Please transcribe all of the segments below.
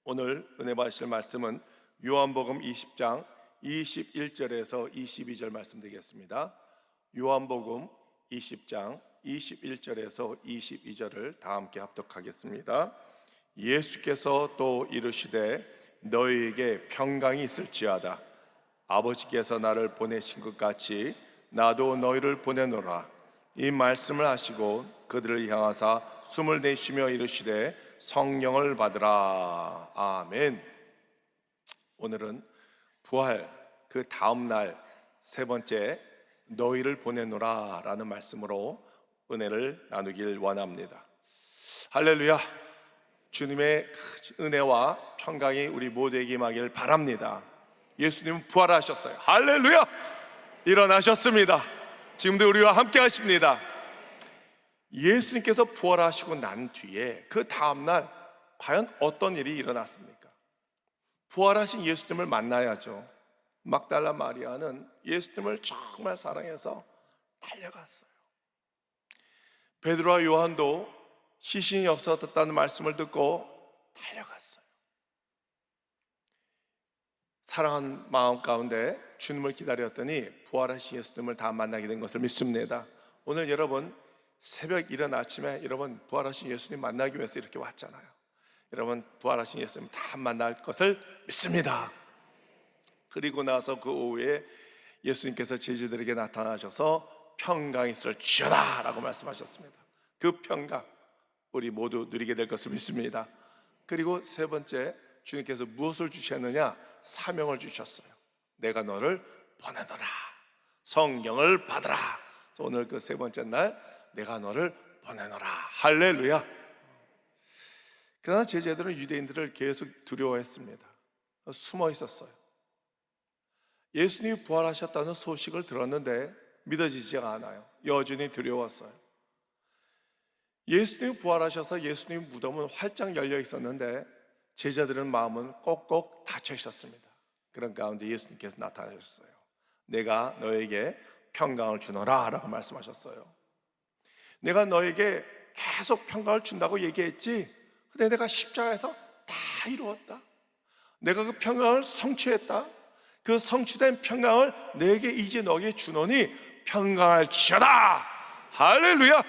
오늘 은혜 받으실 말씀은 요한복음 20장 21절에서 22절 말씀 되겠습니다. 요한복음 20장 21절에서 22절을 다 함께 합독하겠습니다. 예수께서 또 이르시되 너희에게 평강이 있을지어다. 아버지께서 나를 보내신 것 같이 나도 너희를 보내노라. 이 말씀을 하시고 그들을 향하사 숨을 내쉬며 이르시되 성령을 받으라. 아멘. 오늘은 부활 그 다음 날 세 번째 너희를 보내노라 라는 말씀으로 은혜를 나누길 원합니다. 할렐루야. 주님의 은혜와 평강이 우리 모두에게 임하길 바랍니다. 예수님은 부활하셨어요. 할렐루야. 일어나셨습니다. 지금도 우리와 함께 하십니다. 예수님께서 부활하시고 난 뒤에 그 다음날 과연 어떤 일이 일어났습니까? 부활하신 예수님을 만나야죠. 막달라 마리아는 예수님을 정말 사랑해서 달려갔어요. 베드로와 요한도 시신이 없어졌다는 말씀을 듣고 달려갔어요. 사랑하는 마음 가운데 주님을 기다렸더니 부활하신 예수님을 다 만나게 된 것을 믿습니다. 오늘 여러분 새벽 이른 아침에 여러분 부활하신 예수님 만나기 위해서 이렇게 왔잖아요. 여러분 부활하신 예수님 다 만날 것을 믿습니다. 그리고 나서 그 오후에 예수님께서 제자들에게 나타나셔서 평강이 있을지어다 라고 말씀하셨습니다. 그 평강 우리 모두 누리게 될 것을 믿습니다. 그리고 세 번째 주님께서 무엇을 주셨느냐? 사명을 주셨어요. 내가 너를 보내노라. 성령을 받으라. 오늘 그 세 번째 날 내가 너를 보내노라. 할렐루야. 그러나 제자들은 유대인들을 계속 두려워했습니다. 숨어 있었어요. 예수님이 부활하셨다는 소식을 들었는데 믿어지지가 않아요. 여전히 두려웠어요. 예수님이 부활하셔서 예수님 무덤은 활짝 열려 있었는데 제자들은 마음은 꼭꼭 닫혀 있었습니다. 그런 가운데 예수님께서 나타나셨어요. 내가 너에게 평강을 주노라 라고 말씀하셨어요. 내가 너에게 계속 평강을 준다고 얘기했지. 근데 내가 십자가에서 다 이루었다. 내가 그 평강을 성취했다. 그 성취된 평강을 내게 이제 너에게 주노니 평강할지어다. 할렐루야.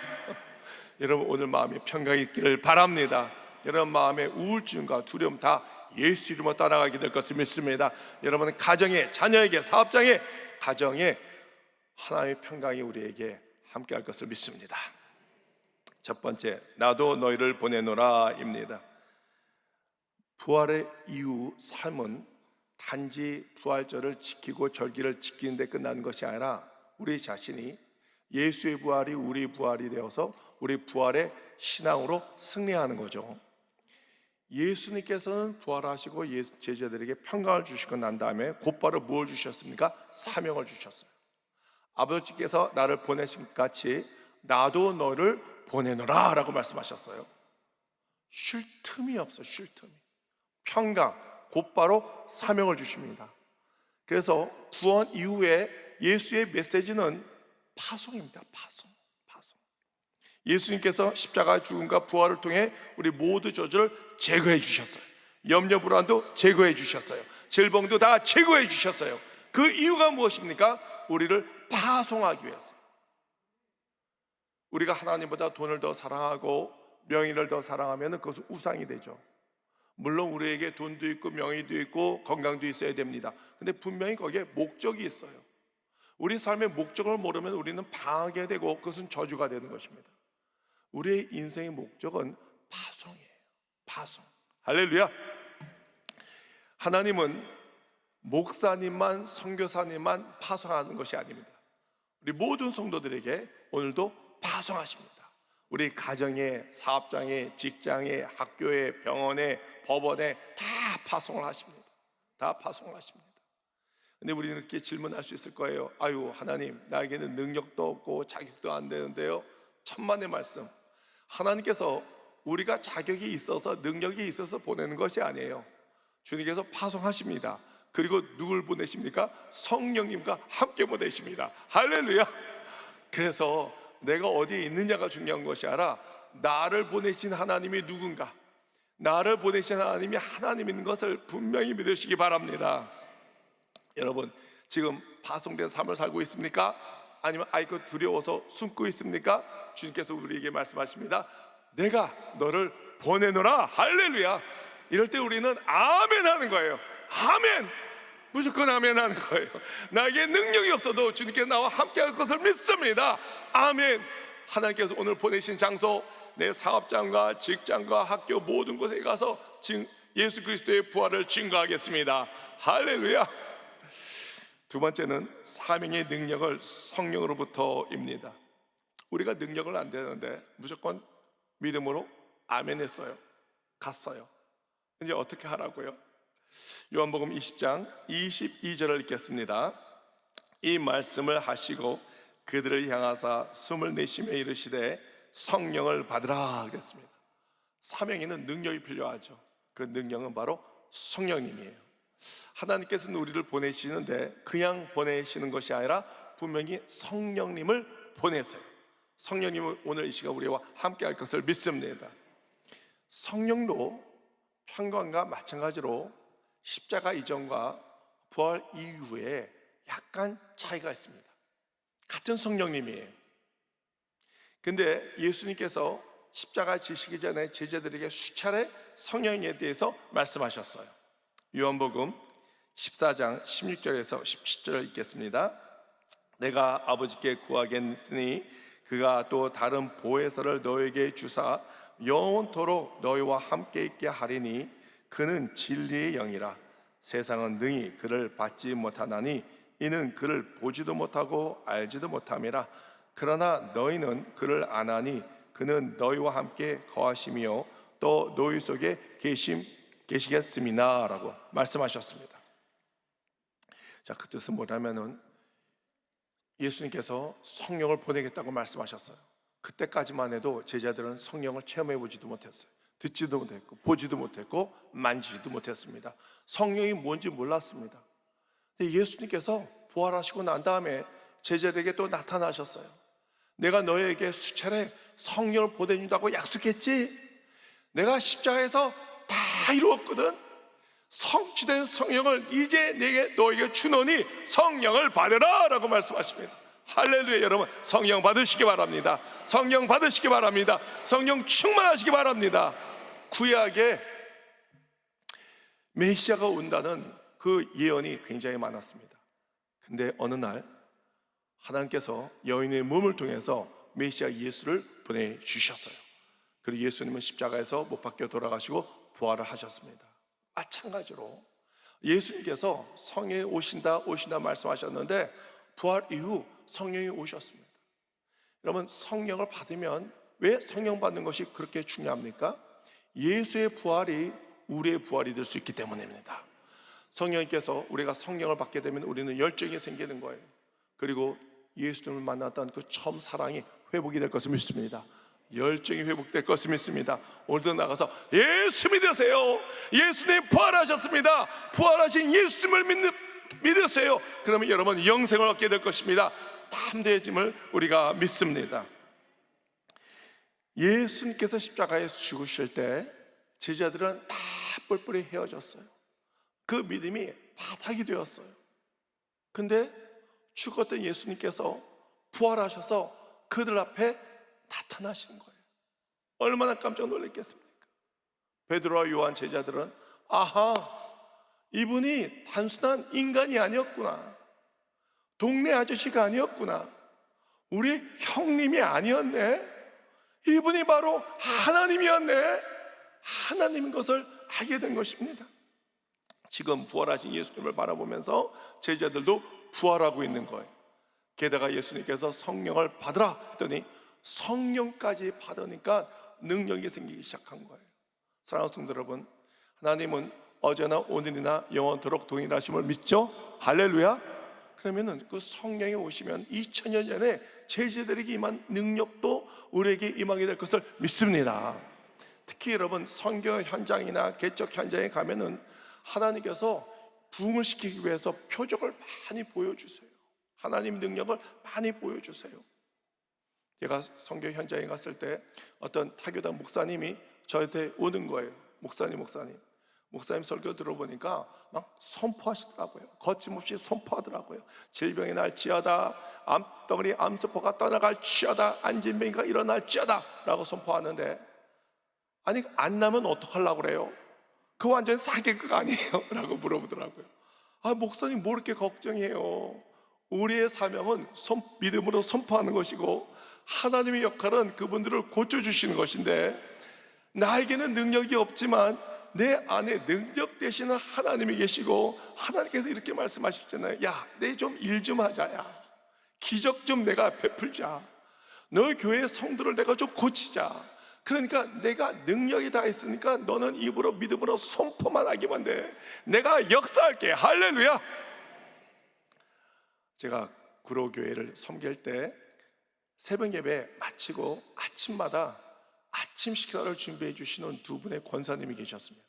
여러분 오늘 마음에 평강이 있기를 바랍니다. 여러분 마음의 우울증과 두려움 다 예수 이름으로 떠나가게 될 것을 믿습니다. 여러분은 가정에, 자녀에게, 사업장에, 가정에 하나님의 평강이 우리에게 함께할 것을 믿습니다. 첫 번째, 나도 너희를 보내노라 입니다. 부활의 이후 삶은 단지 부활절을 지키고 절기를 지키는 데 끝나는 것이 아니라 우리 자신이 예수의 부활이 우리 부활이 되어서 우리 부활의 신앙으로 승리하는 거죠. 예수님께서는 부활하시고 제자들에게 평강을 주시고 난 다음에 곧바로 무엇을 주셨습니까? 사명을 주셨어요. 아버지께서 나를 보내신 것 같이 나도 너를 보내노라 라고 말씀하셨어요. 쉴 틈이 없어요. 쉴 틈이. 평강, 곧바로 사명을 주십니다. 그래서 구원 이후에 예수의 메시지는 파송입니다. 파송. 예수님께서 십자가 죽음과 부활을 통해 우리 모두 저주를 제거해 주셨어요. 염려 불안도 제거해 주셨어요. 질병도 다 제거해 주셨어요. 그 이유가 무엇입니까? 우리를 파송하기 위해서. 우리가 하나님보다 돈을 더 사랑하고 명예를 더 사랑하면 그것은 우상이 되죠. 물론 우리에게 돈도 있고 명예도 있고 건강도 있어야 됩니다. 근데 분명히 거기에 목적이 있어요. 우리 삶의 목적을 모르면 우리는 방황하게 되고 그것은 저주가 되는 것입니다. 우리의 인생의 목적은 파송이에요. 파송. 할렐루야. 하나님은 목사님만 선교사님만 파송하는 것이 아닙니다. 우리 모든 성도들에게 오늘도 파송하십니다. 우리 가정에, 사업장에, 직장에, 학교에, 병원에, 법원에 다 파송을 하십니다. 다 파송을 하십니다. 근데 우리는 이렇게 질문할 수 있을 거예요. 아유 하나님, 나에게는 능력도 없고 자격도 안 되는데요. 천만의 말씀. 하나님께서 우리가 자격이 있어서 능력이 있어서 보내는 것이 아니에요. 주님께서 파송하십니다. 그리고 누굴 보내십니까? 성령님과 함께 보내십니다. 할렐루야. 그래서 내가 어디에 있느냐가 중요한 것이 아니라 나를 보내신 하나님이 누군가, 나를 보내신 하나님이 하나님인 것을 분명히 믿으시기 바랍니다. 여러분, 지금 파송된 삶을 살고 있습니까? 아니면 아이고 두려워서 숨고 있습니까? 주님께서 우리에게 말씀하십니다. 내가 너를 보내노라. 할렐루야. 이럴 때 우리는 아멘 하는 거예요. 아멘. 무조건 아멘 하는 거예요. 나에게 능력이 없어도 주님께서 나와 함께 할 것을 믿습니다. 아멘. 하나님께서 오늘 보내신 장소, 내 사업장과 직장과 학교 모든 곳에 가서 예수 그리스도의 부활을 증거하겠습니다. 할렐루야. 두 번째는 사명의 능력을 성령으로부터입니다. 우리가 능력을 안 되는데 무조건 믿음으로 아멘 했어요. 갔어요. 이제 어떻게 하라고요? 요한복음 20장 22절을 읽겠습니다. 이 말씀을 하시고 그들을 향하사 숨을 내쉬며 이르시되 성령을 받으라 하겠습니다. 사명에는 능력이 필요하죠. 그 능력은 바로 성령님이에요. 하나님께서는 우리를 보내시는데 그냥 보내시는 것이 아니라 분명히 성령님을 보내세요. 성령님은 오늘 이 시간 우리와 함께 할 것을 믿습니다. 성령도 평강과 마찬가지로 십자가 이전과 부활 이후에 약간 차이가 있습니다. 같은 성령님이에요. 근데 예수님께서 십자가 지시기 전에 제자들에게 수차례 성령에 대해서 말씀하셨어요. 요한복음 14장 16절에서 17절을 읽겠습니다. 내가 아버지께 구하겠으니 그가 또 다른 보혜사를 너에게 주사 영원토록 너희와 함께 있게 하리니 그는 진리의 영이라. 세상은 능히 그를 받지 못하나니 이는 그를 보지도 못하고 알지도 못함이라. 그러나 너희는 그를 아나니 그는 너희와 함께 거하시며 또 너희 속에 계시겠음이나 라고 말씀하셨습니다. 자, 그 뜻은 뭐냐면은 예수님께서 성령을 보내겠다고 말씀하셨어요. 그때까지만 해도 제자들은 성령을 체험해 보지도 못했어요. 듣지도 못했고 보지도 못했고 만지지도 못했습니다. 성령이 뭔지 몰랐습니다. 근데 예수님께서 부활하시고 난 다음에 제자들에게 또 나타나셨어요. 내가 너희에게 수차례 성령을 보내준다고 약속했지? 내가 십자가에서 다 이루었거든. 성취된 성령을 이제 너에게 주노니 성령을 받으라 라고 말씀하십니다. 할렐루야. 여러분, 성령 받으시기 바랍니다. 성령 받으시기 바랍니다. 성령 충만하시기 바랍니다. 구약에 메시아가 온다는 그 예언이 굉장히 많았습니다. 근데 어느 날 하나님께서 여인의 몸을 통해서 메시아 예수를 보내주셨어요. 그리고 예수님은 십자가에서 못 박혀 돌아가시고 부활을 하셨습니다. 마찬가지로 예수님께서 성령이 오신다 말씀하셨는데 부활 이후 성령이 오셨습니다. 여러분, 성령을 받으면 왜 성령 받는 것이 그렇게 중요합니까? 예수의 부활이 우리의 부활이 될 수 있기 때문입니다. 성령님께서 우리가 성령을 받게 되면 우리는 열정이 생기는 거예요. 그리고 예수님을 만났던 그 처음 사랑이 회복이 될 것을 믿습니다. 열정이 회복될 것을 믿습니다. 오늘도 나가서 예수 믿으세요. 예수님 부활하셨습니다. 부활하신 예수님을 믿으세요. 그러면 여러분 영생을 얻게 될 것입니다. 담대해짐을 우리가 믿습니다. 예수님께서 십자가에서 죽으실 때 제자들은 다 뿔뿔이 헤어졌어요. 그 믿음이 바닥이 되었어요. 근데 죽었던 예수님께서 부활하셔서 그들 앞에 나타나시는 거예요. 얼마나 깜짝 놀랐겠습니까? 베드로와 요한 제자들은 아하, 이분이 단순한 인간이 아니었구나. 동네 아저씨가 아니었구나. 우리 형님이 아니었네. 이분이 바로 하나님이었네. 하나님인 것을 알게 된 것입니다. 지금 부활하신 예수님을 바라보면서 제자들도 부활하고 있는 거예요. 게다가 예수님께서 성령을 받으라 했더니 성령까지 받으니까 능력이 생기기 시작한 거예요. 사랑하는 성도 여러분, 하나님은 어제나 오늘이나 영원토록 동일하심을 믿죠? 할렐루야. 그러면은 그 성령이 오시면 2000년 전에 제자들에게 임한 능력도 우리에게 임하게 될 것을 믿습니다. 특히 여러분, 선교 현장이나 개척 현장에 가면은 하나님께서 부흥을 시키기 위해서 표적을 많이 보여주세요. 하나님 능력을 많이 보여주세요. 제가 선교 현장에 갔을 때 어떤 타교단 목사님이 저한테 오는 거예요. 목사님 설교 들어보니까 막 선포하시더라고요. 거침없이 선포하더라고요. 질병이 날지어다, 암덩어리 암세포가 떠나갈지어다, 안진병이가 일어날지어다 라고 선포하는데, 아니 안 나면 어떡하려고 그래요? 그 완전 사기극 아니에요? 라고 물어보더라고요. 아, 목사님 뭐 이렇게 걱정해요? 우리의 사명은 믿음으로 선포하는 것이고, 하나님의 역할은 그분들을 고쳐주시는 것인데, 나에게는 능력이 없지만 내 안에 능력 되시는 하나님이 계시고, 하나님께서 이렇게 말씀하셨잖아요. 야, 내 좀 일 좀 하자. 야, 기적 좀 내가 베풀자. 너희 교회 성도를 내가 좀 고치자. 그러니까 내가 능력이 다 있으니까 너는 입으로 믿음으로 선포만 하기만 돼. 내가 역사할게. 할렐루야. 제가 구로교회를 섬길 때 새벽 예배 마치고 아침마다 아침 식사를 준비해 주시는 두 분의 권사님이 계셨습니다.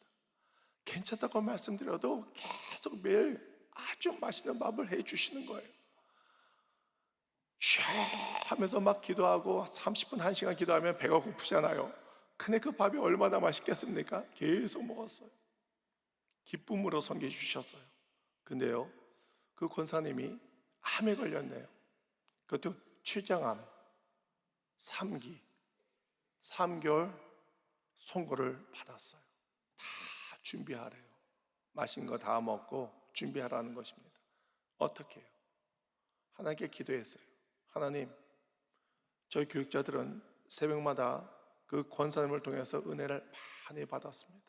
괜찮다고 말씀드려도 계속 매일 아주 맛있는 밥을 해 주시는 거예요. 쉬 하면서 막 기도하고 30분, 1시간 기도하면 배가 고프잖아요. 근데 그 밥이 얼마나 맛있겠습니까? 계속 먹었어요. 기쁨으로 섬겨 주셨어요. 근데요, 그 권사님이 암에 걸렸네요. 그것도 췌장암, 3기, 3개월 선고를 받았어요. 다 준비하래요. 맛있는 거 다 먹고 준비하라는 것입니다. 어떻게 해요? 하나님께 기도했어요. 하나님, 저희 교육자들은 새벽마다 그 권사님을 통해서 은혜를 많이 받았습니다.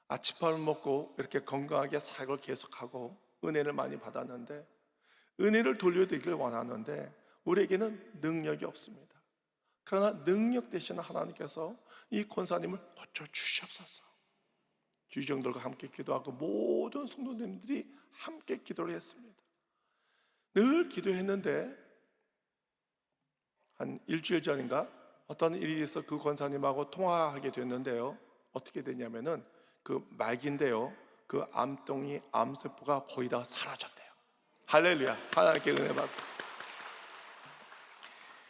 아침밥을 먹고 이렇게 건강하게 사역을 계속하고 은혜를 많이 받았는데, 은혜를 돌려드리길 원하는데 우리에게는 능력이 없습니다. 그러나 능력 되시는 하나님께서 이 권사님을 고쳐주시옵소서. 주정들과 함께 기도하고 모든 성도님들이 함께 기도를 했습니다. 늘 기도했는데 한 일주일 전인가 어떤 일이 있어 그 권사님하고 통화하게 됐는데요, 어떻게 됐냐면은 그 말기인데요, 그 암덩이 암세포가 거의 다 사라졌대요. 할렐루야. 하나님께 은혜 받고.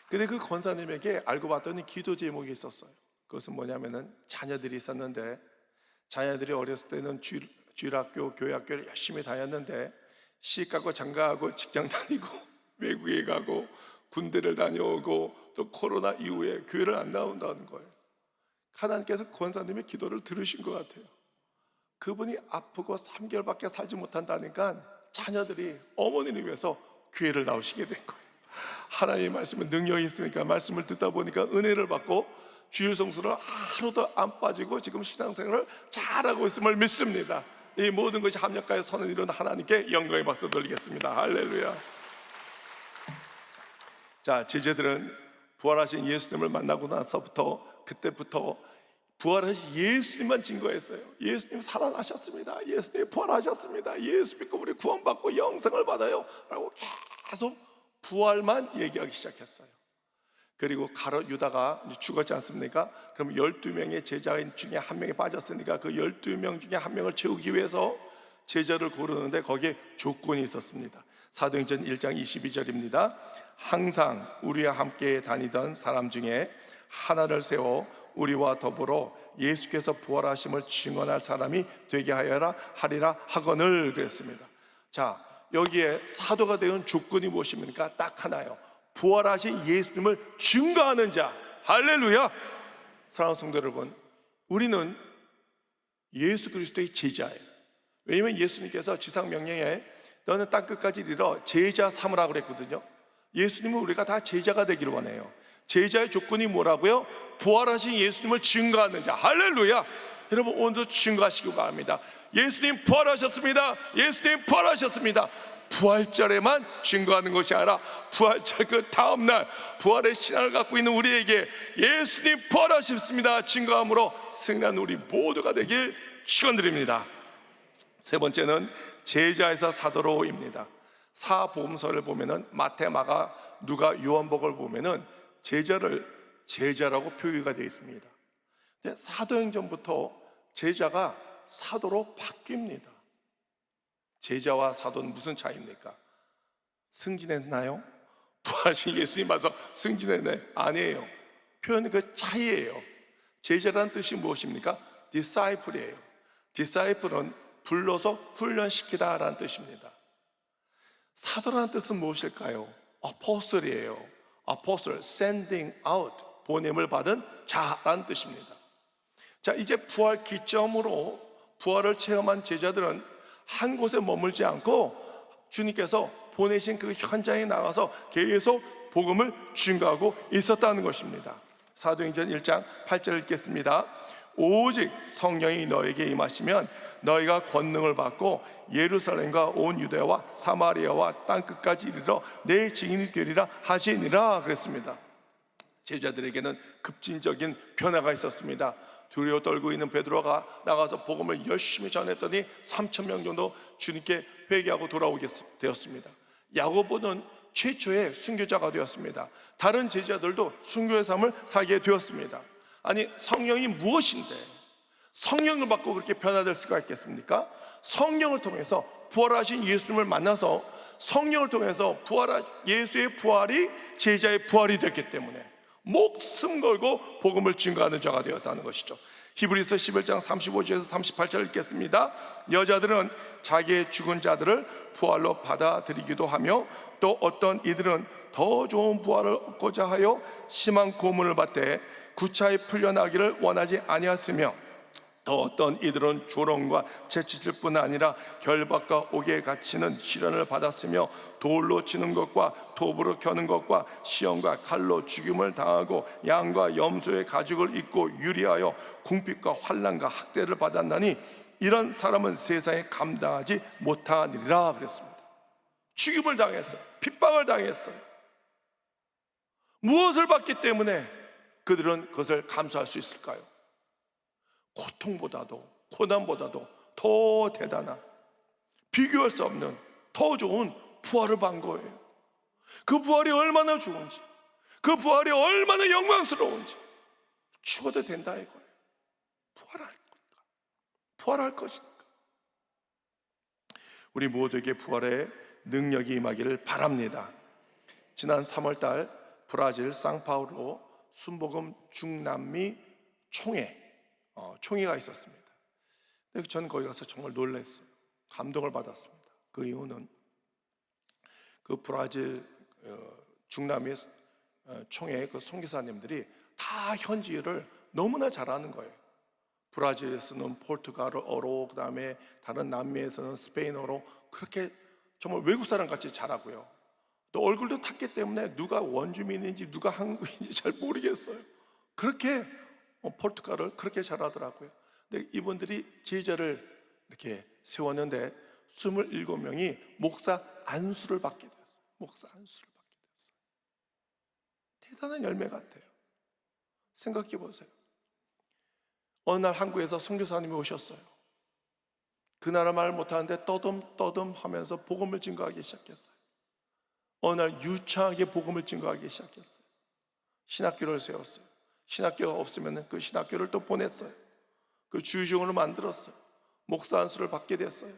근데 그 권사님에게 알고 봤더니 기도 제목이 있었어요. 그것은 뭐냐면은 자녀들이 있었는데, 자녀들이 어렸을 때는 주일학교, 교회학교를 열심히 다녔는데 시집가고 장가가고 직장 다니고 외국에 가고 군대를 다녀오고 또 코로나 이후에 교회를 안 나온다는 거예요. 하나님께서 권사님의 기도를 들으신 것 같아요. 그분이 아프고 3개월밖에 살지 못한다니까 자녀들이 어머니를 위해서 교회를 나오시게 된 거예요. 하나님의 말씀은 능력이 있으니까 말씀을 듣다 보니까 은혜를 받고 주일 성수를 하루도 안 빠지고 지금 신앙생활을 잘하고 있음을 믿습니다. 이 모든 것이 합력하여 선을 이룬 하나님께 영광의 박수 돌리겠습니다. 할렐루야. 자, 제자들은 부활하신 예수님을 만나고 나서부터, 그때부터 부활하신 예수님만 증거했어요. 예수님 살아나셨습니다. 예수님 부활하셨습니다. 예수 믿고 우리 구원받고 영생을 받아요 라고 계속 부활만 얘기하기 시작했어요. 그리고 가룟 유다가 죽었지 않습니까? 그럼 12명의 제자인 중에 한 명이 빠졌으니까 그 12명 중에 한 명을 채우기 위해서 제자를 고르는데 거기에 조건이 있었습니다. 사도행전 1장 22절입니다. 항상 우리와 함께 다니던 사람 중에 하나를 세워 우리와 더불어 예수께서 부활하심을 증언할 사람이 되게 하리라 하거늘 그랬습니다. 자, 여기에 사도가 되는 조건이 무엇입니까? 딱 하나요. 부활하신 예수님을 증거하는 자. 할렐루야. 사랑하는 성도 여러분, 우리는 예수 그리스도의 제자예요. 왜냐하면 예수님께서 지상 명령에 너는 땅끝까지 이르러 제자 삼으라고 그랬거든요. 예수님은 우리가 다 제자가 되기를 원해요. 제자의 조건이 뭐라고요? 부활하신 예수님을 증거하는 자. 할렐루야. 여러분, 오늘도 증거하시기 바랍니다. 예수님 부활하셨습니다. 예수님 부활하셨습니다. 부활절에만 증거하는 것이 아니라 부활절 그 다음날 부활의 신앙을 갖고 있는 우리에게 예수님 부활하셨습니다 증거함으로 승리한 우리 모두가 되길 축원드립니다. 세 번째는 제자에서 사도로입니다. 사복음서를 보면은 마태, 마가, 누가, 요한복음을 보면은 제자를 제자라고 표기가 되어 있습니다. 사도행전부터 제자가 사도로 바뀝니다. 제자와 사도는 무슨 차이입니까? 승진했나요? 부활하신 예수님 와서 승진했나요? 아니에요. 표현은 그 차이예요. 제자라는 뜻이 무엇입니까? disciple이에요. disciple은 불러서 훈련시키다라는 뜻입니다. 사도라는 뜻은 무엇일까요? apostle이에요. apostle, sending out, 보냄을 받은 자라는 뜻입니다. 자, 이제 부활 기점으로 부활을 체험한 제자들은 한 곳에 머물지 않고 주님께서 보내신 그 현장에 나가서 계속 복음을 증거하고 있었다는 것입니다. 사도행전 1장 8절을 읽겠습니다. 오직 성령이 너에게 임하시면 너희가 권능을 받고 예루살렘과 온 유대와 사마리아와 땅끝까지 이르러 내 증인이 되리라 하시니라 그랬습니다. 제자들에게는 급진적인 변화가 있었습니다. 두려워 떨고 있는 베드로가 나가서 복음을 열심히 전했더니 3,000명 정도 주님께 회개하고 돌아오게 되었습니다. 야고보는 최초의 순교자가 되었습니다. 다른 제자들도 순교의 삶을 살게 되었습니다. 아니, 성령이 무엇인데 성령을 받고 그렇게 변화될 수가 있겠습니까? 성령을 통해서 부활하신 예수님을 만나서 성령을 통해서 예수의 부활이 제자의 부활이 됐기 때문에 목숨 걸고 복음을 증거하는 자가 되었다는 것이죠. 히브리서 11장 35절에서 38절 읽겠습니다. 여자들은 자기의 죽은 자들을 부활로 받아들이기도 하며 또 어떤 이들은 더 좋은 부활을 얻고자 하여 심한 고문을 받되 구차히 풀려나기를 원하지 아니하였으며 또 어떤 이들은 조롱과 채찍질 뿐 아니라 결박과 옥에 갇히는 시련을 받았으며 돌로 치는 것과 톱으로 겨는 것과 시험과 칼로 죽임을 당하고 양과 염소의 가죽을 입고 유리하여 궁핍과 환난과 학대를 받았나니 이런 사람은 세상에 감당하지 못하니라 그랬습니다. 죽임을 당했어요. 핍박을 당했어요. 무엇을 받기 때문에 그들은 그것을 감수할 수 있을까요? 고통보다도 고난보다도 더 대단한, 비교할 수 없는 더 좋은 부활을 받은 거예요. 그 부활이 얼마나 좋은지, 그 부활이 얼마나 영광스러운지. 죽어도 된다 이거예요. 부활할 것이니까. 우리 모두에게 부활의 능력이 임하기를 바랍니다. 지난 3월달 브라질 상파울로 순복음 중남미 총회가 있었습니다. 저는 거기 가서 정말 놀랐어요. 감동을 받았습니다. 그 이유는 그 브라질 중남미 총회 그 선교사님들이 다 현지어를 너무나 잘하는 거예요. 브라질에서는 포르투갈어로, 그 다음에 다른 남미에서는 스페인어로 그렇게 정말 외국 사람 같이 잘하고요. 또 얼굴도 탔기 때문에 누가 원주민인지 누가 한국인지 잘 모르겠어요. 그렇게 포르투갈을 그렇게 잘하더라고요. 근데 이분들이 제자를 이렇게 세웠는데 27명이 목사 안수를 받게 됐어요. 목사 안수를 받게 됐어요. 대단한 열매 같아요. 생각해 보세요. 어느 날 한국에서 선교사님이 오셨어요. 그 나라 말 못하는데 떠듬 하면서 복음을 증거하기 시작했어요. 어느 날 유창하게 복음을 증거하기 시작했어요. 신학교를 세웠어요. 신학교가 없으면 그 신학교를 또 보냈어요. 그 주의종을 만들었어요. 목사 안수를 받게 됐어요.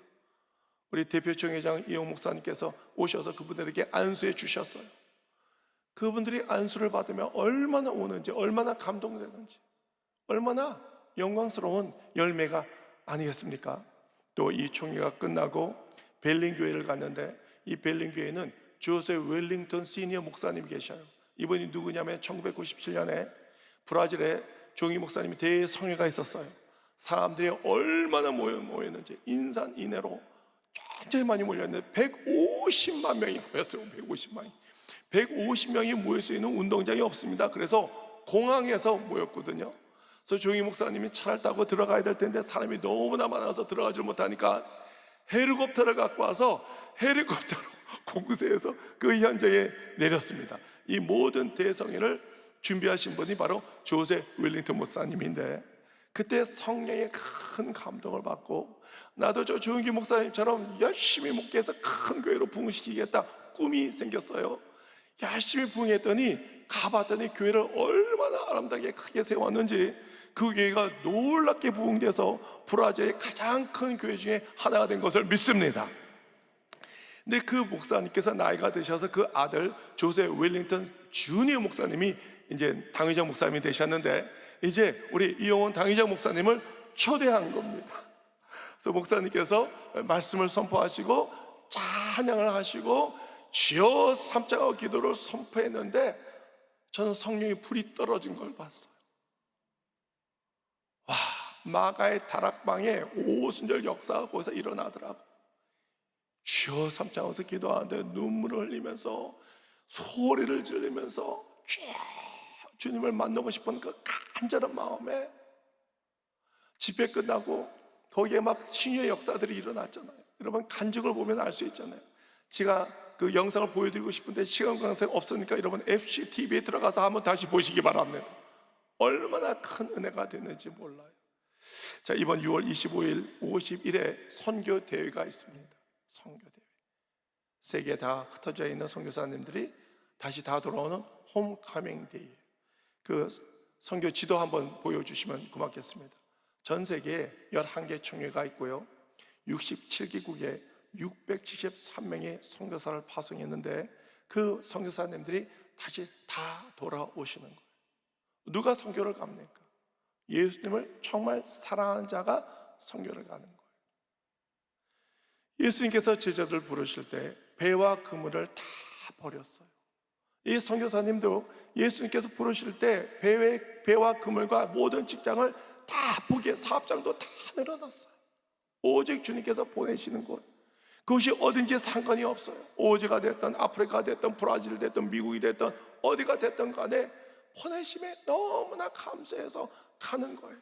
우리 대표총회장 이용 목사님께서 오셔서 그분들에게 안수해 주셨어요. 그분들이 안수를 받으면 얼마나 오는지, 얼마나 감동되는지, 얼마나 영광스러운 열매가 아니겠습니까? 또 이 총회가 끝나고 벨린 교회를 갔는데 이 벨린 교회는 조셉 웰링턴 시니어 목사님이 계셔요. 이분이 누구냐면 1997년에 브라질에 종이 목사님이 대성회가 있었어요. 사람들이 얼마나 모였는지 인산인해로 굉장히 많이 몰렸는데 150만 명이 모였어요. 150명이 모일 수 있는 운동장이 없습니다. 그래서 공항에서 모였거든요. 그래서 종이 목사님이 차를 타고 들어가야 될 텐데 사람이 너무나 많아서 들어가지 못하니까 헬리콥터를 갖고 와서 헬리콥터로 공세에서 그 현장에 내렸습니다. 이 모든 대성회를 준비하신 분이 바로 조셉 웰링턴 목사님인데 그때 성령의 큰 감동을 받고 나도 저 조용기 목사님처럼 열심히 목회해서 큰 교회로 부흥시키겠다 꿈이 생겼어요. 열심히 부흥했더니 가봤더니 교회를 얼마나 아름답게 크게 세웠는지 그 교회가 놀랍게 부흥돼서 브라질의 가장 큰 교회 중에 하나가 된 것을 믿습니다. 근데 그 목사님께서 나이가 드셔서 그 아들 조셉 웰링턴 주니어 목사님이 이제 당회장 목사님이 되셨는데 이제 우리 이용원 당회장 목사님을 초대한 겁니다. 그래서 목사님께서 말씀을 선포하시고 찬양을 하시고 주여 삼자가 기도를 선포했는데 저는 성령의 불이 떨어진 걸 봤어요. 와, 마가의 다락방에 오순절 역사가 거기서 일어나더라고. 주여 삼자하면서 기도하는데 눈물을 흘리면서 소리를 지르면서 주님을 만나고 싶은 그 간절한 마음에 집회 끝나고 거기에 막 신유의 역사들이 일어났잖아요. 여러분 간증을 보면 알 수 있잖아요. 제가 그 영상을 보여드리고 싶은데 시간 관계가 없으니까 여러분 FCTV에 들어가서 한번 다시 보시기 바랍니다. 얼마나 큰 은혜가 됐는지 몰라요. 자, 이번 6월 25일 51회 선교 대회가 있습니다. 선교 대회. 세계 다 흩어져 있는 선교사님들이 다시 다 돌아오는 홈커밍 데이. 그 선교 지도 한번 보여주시면 고맙겠습니다. 전 세계에 11개 총회가 있고요, 67개국에 673명의 선교사를 파송했는데 그 선교사님들이 다시 다 돌아오시는 거예요. 누가 선교를 갑니까? 예수님을 정말 사랑하는 자가 선교를 가는 거예요. 예수님께서 제자들 부르실 때 배와 그물을 다 버렸어요. 이 선교사님도 예수님께서 부르실 때 배와 그물과 모든 직장을 다 포기해 사업장도 다 내려놨어요. 오직 주님께서 보내시는 곳, 그것이 어딘지 상관이 없어요. 오지가 됐든 아프리카가 됐든 브라질 됐든 미국이 됐든 어디가 됐든 간에 보내심에 너무나 감사해서 가는 거예요.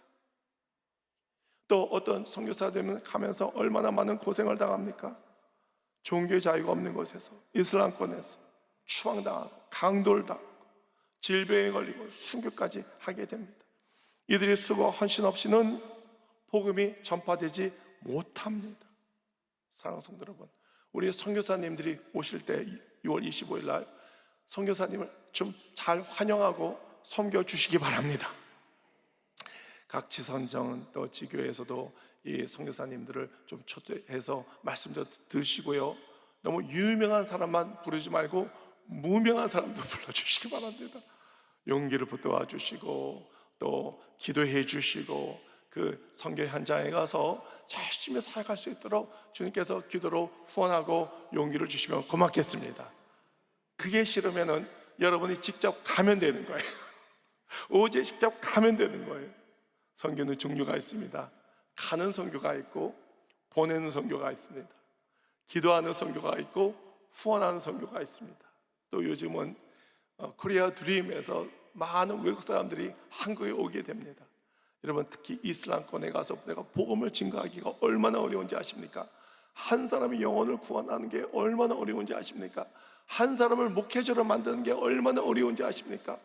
또 어떤 선교사들은 가면서 얼마나 많은 고생을 당합니까? 종교 자유가 없는 곳에서, 이슬람권에서 추앙당하고 강도를 당하고 질병에 걸리고 순교까지 하게 됩니다. 이들의 수고 헌신 없이는 복음이 전파되지 못합니다. 사랑하는 성도 여러분, 우리 선교사님들이 오실 때 6월 25일 날 선교사님을 좀 잘 환영하고 섬겨주시기 바랍니다. 각 지선정 또 지교에서도 이 선교사님들을 좀 초대해서 말씀도 들으시고요, 너무 유명한 사람만 부르지 말고 무명한 사람도 불러주시기 바랍니다. 용기를 붙들어 주시고 또 기도해 주시고 그 선교 현장에 가서 열심히 사역할 수 있도록 주님께서 기도로 후원하고 용기를 주시면 고맙겠습니다. 그게 싫으면은 여러분이 직접 가면 되는 거예요. 오직 직접 가면 되는 거예요. 선교는 종류가 있습니다. 가는 선교가 있고 보내는 선교가 있습니다. 기도하는 선교가 있고 후원하는 선교가 있습니다. 또 요즘은 코리아 드림에서 많은 외국 사람들이 한국에 오게 됩니다. 여러분, 특히 이슬람권에 가서 내가 복음을 증거하기가 얼마나 어려운지 아십니까? 한 사람의 영혼을 구원하는 게 얼마나 어려운지 아십니까? 한 사람을 목회자로 만드는 게 얼마나 어려운지 아십니까?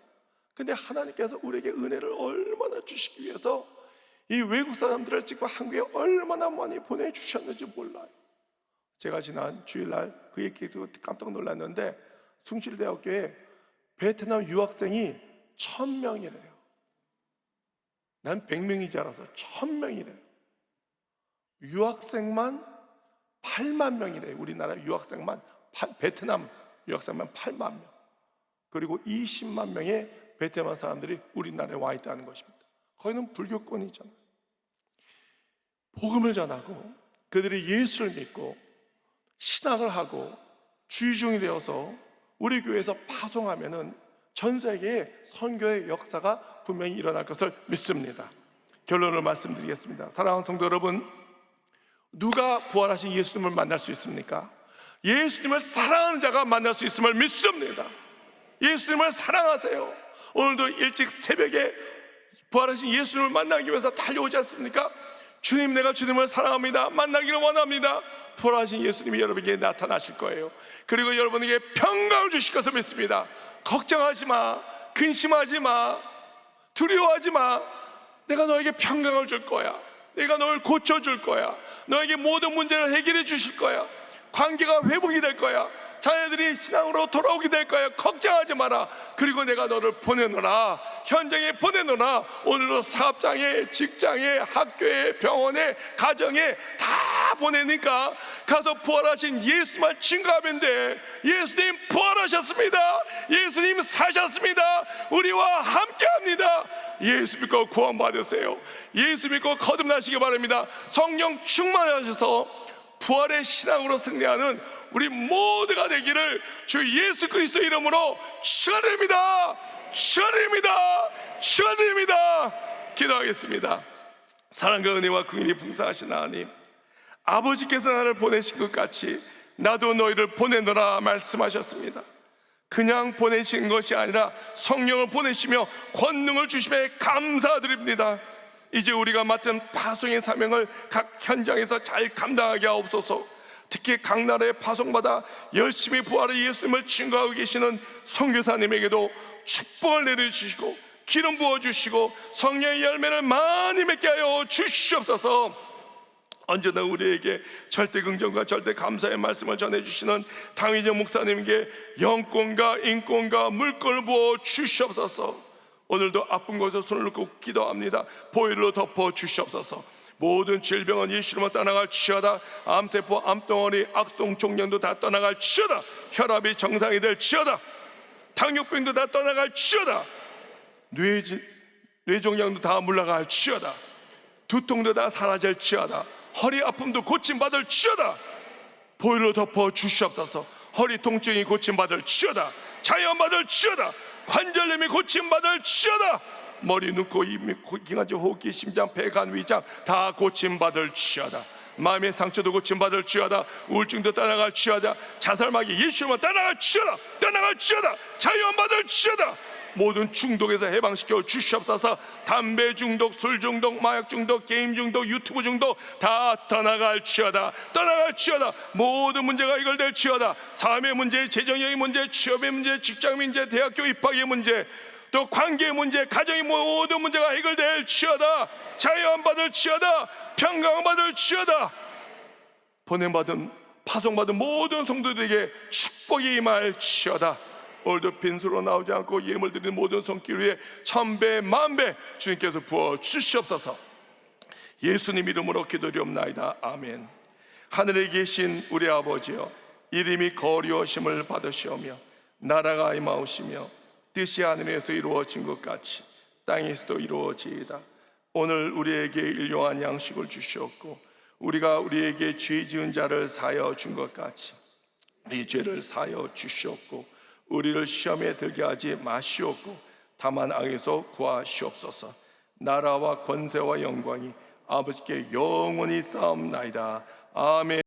근데 하나님께서 우리에게 은혜를 얼마나 주시기 위해서 이 외국 사람들을 지금 한국에 얼마나 많이 보내주셨는지 몰라요. 제가 지난 주일날 그 얘기 듣고 깜짝 놀랐는데 숭실대학교에 베트남 유학생이 1000명이래요. 난 100명인 줄 알아서 1000명이래요. 유학생만 8만 명이래요. 우리나라 유학생만, 베트남 유학생만 8만 명. 그리고 20만 명의 베트남 사람들이 우리나라에 와 있다는 것입니다. 거기는 불교권이잖아요. 복음을 전하고 그들이 예수를 믿고 신앙을 하고 주의종이 되어서 우리 교회에서 파송하면은 전 세계에 선교의 역사가 분명히 일어날 것을 믿습니다. 결론을 말씀드리겠습니다. 사랑하는 성도 여러분, 누가 부활하신 예수님을 만날 수 있습니까? 예수님을 사랑하는 자가 만날 수 있음을 믿습니다. 예수님을 사랑하세요. 오늘도 일찍 새벽에 부활하신 예수님을 만나기 위해서 달려오지 않습니까? 주님, 내가 주님을 사랑합니다. 만나기를 원합니다. 부활하신 예수님이 여러분에게 나타나실 거예요. 그리고 여러분에게 평강을 주실 것을 믿습니다. 걱정하지 마, 근심하지 마, 두려워하지 마. 내가 너에게 평강을 줄 거야. 내가 너를 고쳐줄 거야. 너에게 모든 문제를 해결해 주실 거야. 관계가 회복이 될 거야. 자녀들이 신앙으로 돌아오게 될 거야. 걱정하지 마라. 그리고 내가 너를 보내노라. 현장에 보내노라. 오늘도 사업장에, 직장에, 학교에, 병원에, 가정에 다 다 보내니까 가서 부활하신 예수만 증거하면 돼. 예수님 부활하셨습니다. 예수님 사셨습니다. 우리와 함께합니다. 예수 믿고 구원받으세요. 예수 믿고 거듭나시기 바랍니다. 성령 충만하셔서 부활의 신앙으로 승리하는 우리 모두가 되기를 주 예수 그리스도 이름으로 축원드립니다. 축원드립니다. 축원드립니다. 기도하겠습니다. 사랑과 은혜와 긍휼이 풍성하신 하나님, 아버지께서 나를 보내신 것 같이 나도 너희를 보내노라 말씀하셨습니다. 그냥 보내신 것이 아니라 성령을 보내시며 권능을 주심에 감사드립니다. 이제 우리가 맡은 파송의 사명을 각 현장에서 잘 감당하게 하옵소서. 특히 각 나라에 파송받아 열심히 부활의 예수님을 증거하고 계시는 선교사님에게도 축복을 내려주시고 기름 부어주시고 성령의 열매를 많이 맺게 하여 주시옵소서. 언제나 우리에게 절대 긍정과 절대 감사의 말씀을 전해주시는 당위정 목사님에게 영권과 인권과 물권을 부어 주시옵소서. 오늘도 아픈 곳에 손을 놓고 기도합니다. 보혈로 덮어 주시옵소서. 모든 질병은 예수님으로 떠나갈 지어다. 암세포, 암덩어리, 악성 종양도 다 떠나갈 지어다. 혈압이 정상이 될 지어다. 당뇨병도 다 떠나갈 지어다. 뇌종양도 다 물러갈 지어다. 두통도 다 사라질 지어다. 허리 아픔도 고침받을 지어다. 보혈로 덮어 주시옵소서. 허리 통증이 고침받을 지어다. 자연받을 지어다. 관절염이 고침받을 지어다. 머리, 눈, 코, 입, 기관지, 호흡기, 심장, 폐, 간, 위장 다 고침받을 지어다. 마음의 상처도 고침받을 지어다. 우울증도 떠나갈 지어다. 자살마귀 예수만 떠나갈 지어다. 떠나갈 지어다. 자유받을 지어다. 모든 중독에서 해방시켜 주시옵소서. 담배 중독, 술 중독, 마약 중독, 게임 중독, 유튜브 중독 다 떠나갈 지어다. 떠나갈 지어다. 모든 문제가 해결될 지어다. 삶의 문제, 재정의 문제, 취업의 문제, 직장 문제, 대학교 입학의 문제, 또 관계의 문제, 가정의 모든 문제가 해결될 지어다. 자유받을 지어다. 평강받을 지어다. 보냄받은 파송받은 모든 성도들에게 축복이 임할 지어다. 오늘도 빈수로 나오지 않고 예물 드리는 모든 손길 위에 천배 만배 주님께서 부어 주시옵소서. 예수님 이름으로 기도드리옵나이다. 아멘. 하늘에 계신 우리 아버지여, 이름이 거룩하심을 받으시오며 나라가 임하오시며 뜻이 하늘에서 이루어진 것 같이 땅에서도 이루어지이다. 오늘 우리에게 일용할 양식을 주시옵고 우리가 우리에게 죄 지은 자를 사하여 준 것 같이 이 죄를 사하여 주시옵고 우리를 시험에 들게 하지 마시옵고 다만 악에서 구하시옵소서. 나라와 권세와 영광이 아버지께 영원히 쌓옵나이다. 아멘.